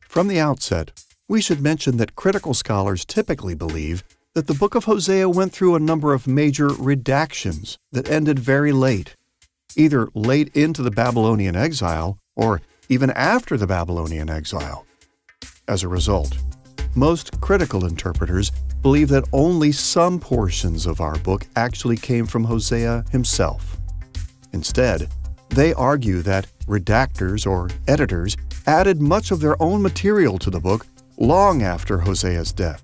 From the outset, we should mention that critical scholars typically believe that the book of Hosea went through a number of major redactions that ended very late, either late into the Babylonian exile or even after the Babylonian exile. As a result, most critical interpreters believe that only some portions of our book actually came from Hosea himself. Instead, they argue that redactors or editors added much of their own material to the book long after Hosea's death.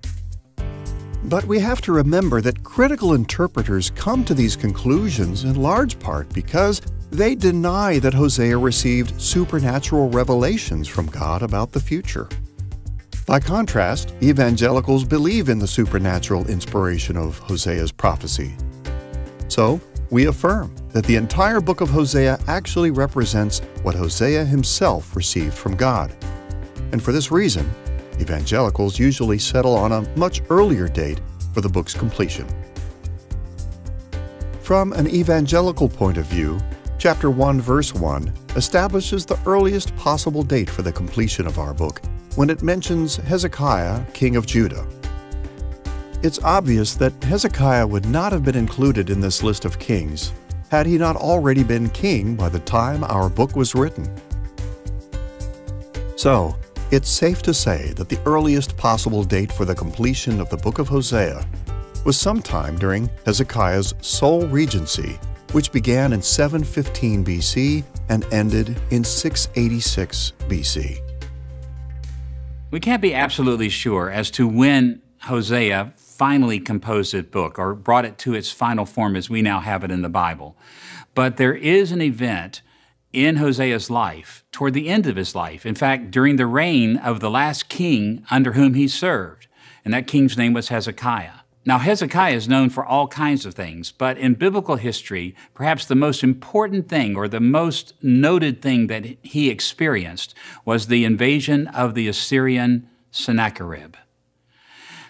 But we have to remember that critical interpreters come to these conclusions in large part because they deny that Hosea received supernatural revelations from God about the future. By contrast, evangelicals believe in the supernatural inspiration of Hosea's prophecy. So, we affirm that the entire book of Hosea actually represents what Hosea himself received from God. And for this reason, evangelicals usually settle on a much earlier date for the book's completion. From an evangelical point of view, chapter 1, verse 1 establishes the earliest possible date for the completion of our book when it mentions Hezekiah, king of Judah. It's obvious that Hezekiah would not have been included in this list of kings had he not already been king by the time our book was written. So, it's safe to say that the earliest possible date for the completion of the book of Hosea was sometime during Hezekiah's sole regency, which began in 715 BC and ended in 686 BC. We can't be absolutely sure as to when Hosea finally composed his book or brought it to its final form as we now have it in the Bible. But there is an event in Hosea's life, toward the end of his life, in fact, during the reign of the last king under whom he served, and that king's name was Hezekiah. Now, Hezekiah is known for all kinds of things, but in biblical history, perhaps the most important thing or the most noted thing that he experienced was the invasion of the Assyrian Sennacherib.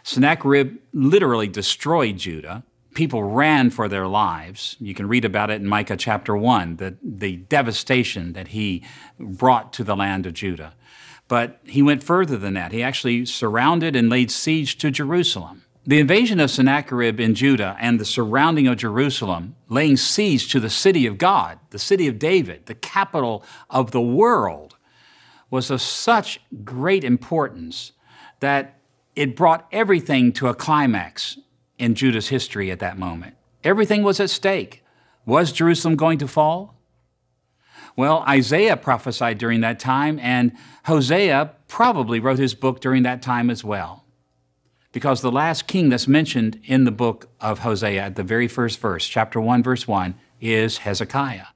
Sennacherib literally destroyed Judah. People ran for their lives. You can read about it in Micah chapter 1, the devastation that he brought to the land of Judah. But he went further than that. He actually surrounded and laid siege to Jerusalem. The invasion of Sennacherib in Judah and the surrounding of Jerusalem, laying siege to the city of God, the city of David, the capital of the world, was of such great importance that it brought everything to a climax in Judah's history at that moment. Everything was at stake. Was Jerusalem going to fall? Well, Isaiah prophesied during that time, and Hosea probably wrote his book during that time as well. Because the last king that's mentioned in the book of Hosea at the very first verse, chapter 1, verse 1, is Hezekiah.